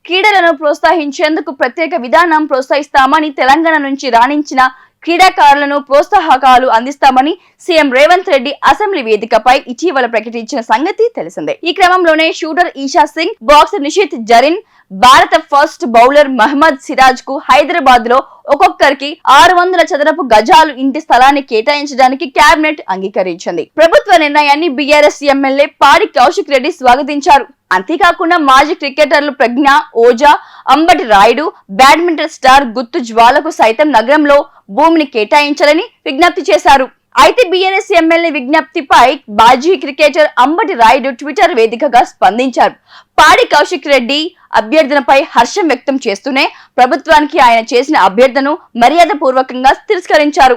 క్రీడలను ప్రోత్సహించేందుకు ప్రత్యేక విధానం ప్రోత్సహిస్తామని, తెలంగాణ నుంచి రాణించిన క్రీడాకారులను ప్రోత్సాహకాలు అందిస్తామని సీఎం రేవంత్ రెడ్డి అసెంబ్లీ వేదికపై ఇటీవల ప్రకటించిన సంగతి తెలిసిందే. ఈ క్రమంలోనే షూటర్ ఈషా సింగ్, బాక్సర్ నిషిత్ జరీన్, భారత ఫస్ట్ బౌలర్ మహమ్మద్ సిరాజ్ కు హైదరాబాద్ లో ఒక్కొక్కరికి 600 చదరపు గజాలు ఇంటి స్థలాన్ని కేటాయించడానికి కేబినెట్ అంగీకరించింది. ప్రభుత్వ నిర్ణయాన్ని బీఆర్ఎస్ ఎమ్మెల్యే పాడి కౌశిక్ రెడ్డి స్వాగతించారు. అంతేకాకుండా మాజీ క్రికెటర్లు ప్రజ్ఞ, ఓజా, అంబటి రాయుడు, బ్యాడ్మింటన్ స్టార్ గుత్తు జ్వాలకు సైతం నగరంలో భూమిని కేటాయించాలని విజ్ఞప్తి చేశారు. అయితే బీఆర్ఎస్ ఎమ్మెల్యే విజ్ఞప్తిపై మాజీ క్రికెటర్ అంబటి రాయుడు ట్విట్టర్ వేదికగా స్పందించారు. పాడి కౌశిక్ రెడ్డి అభ్యర్థనపై హర్షం వ్యక్తం చేస్తూనే ప్రభుత్వానికి ఆయన చేసిన అభ్యర్థనను మర్యాద పూర్వకంగా తిరస్కరించారు.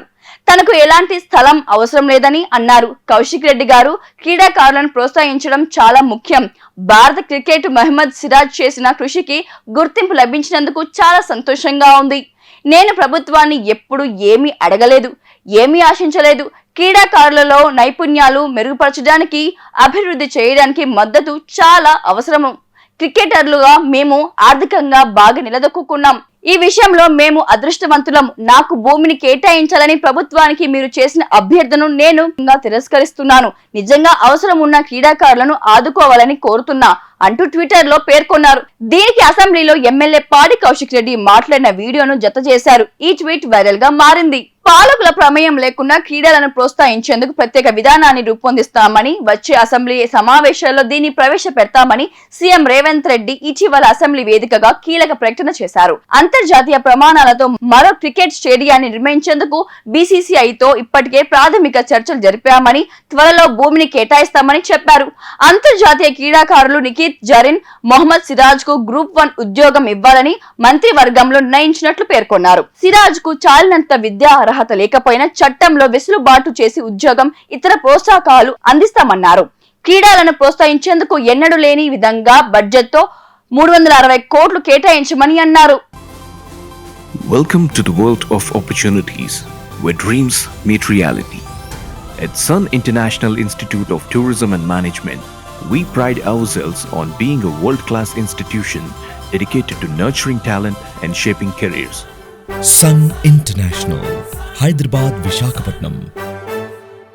తనకు ఎలాంటి స్థలం అవసరం లేదని అన్నారు. కౌశిక్ రెడ్డి గారు, క్రీడాకారులను ప్రోత్సహించడం చాలా ముఖ్యం. భారత క్రికెట్ మహమ్మద్ సిరాజ్ చేసిన కృషికి గుర్తింపు లభించినందుకు చాలా సంతోషంగా ఉంది. నేను ప్రభుత్వాన్ని ఎప్పుడు ఏమీ అడగలేదు, ఏమీ ఆశించలేదు. క్రీడాకారులలో నైపుణ్యాలు మెరుగుపరచడానికి, అభివృద్ధి చేయడానికి మద్దతు చాలా అవసరము. క్రికెటర్లుగా మేము ఆర్థికంగా బాగా నిలదొక్కున్నాం. ఈ విషయంలో మేము అదృష్టవంతులం. నాకు భూమిని కేటాయించాలని ప్రభుత్వానికి మీరు చేసిన అభ్యర్థనను నేను తిరస్కరిస్తున్నాను. నిజంగా అవసరం ఉన్న క్రీడాకారులను ఆదుకోవాలని కోరుతున్నా అంటూ ట్విట్టర్ లో పేర్కొన్నారు. దీనికి అసెంబ్లీలో ఎమ్మెల్యే పాడి కౌశిక్ రెడ్డి మాట్లాడిన వీడియోను జత చేశారు. ఈ ట్వీట్ వైరల్ గా మారింది. పాలకుల ప్రమేయం లేకుండా క్రీడలను ప్రోత్సహించేందుకు ప్రత్యేక విధానాన్ని రూపొందిస్తామని, వచ్చే అసెంబ్లీ సమావేశాల్లో దీన్ని ప్రవేశపెడతామని సీఎం రేవంత్ రెడ్డి ఇటీవల అసెంబ్లీ వేదికగా కీలక ప్రకటన చేశారు. అంతర్జాతీయ ప్రమాణాలతో మరో క్రికెట్ స్టేడియాన్ని నిర్మించేందుకు బీసీసీఐతో ఇప్పటికే ప్రాథమిక చర్చలు జరిపామని, త్వరలో భూమిని కేటాయిస్తామని చెప్పారు. అంతర్జాతీయ క్రీడాకారులు నిఖిత్ జరీన్, మొహమ్మద్ సిరాజ్ కు గ్రూప్ 1 ఉద్యోగం ఇవ్వాలని మంత్రివర్గంలో నిర్ణయించినట్లు పేర్కొన్నారు. సిరాజ్ కు చాలినంత విద్యా అర్హత లేకపోయినా చట్టంలో వెసులుబాటు చేసి ఉద్యోగం, ఇతర ప్రోత్సాహకాలు అందిస్తామన్నారు. క్రీడలను ప్రోత్సహించేందుకు ఎన్నడూ లేని విధంగా బడ్జెట్ తో 360 కోట్లు కేటాయించమని అన్నారు. Welcome to the world of opportunities where dreams meet reality. At Sun International Institute of Tourism and Management, we pride ourselves on being a world-class institution dedicated to nurturing talent and shaping careers. Sun International, Hyderabad, Visakhapatnam.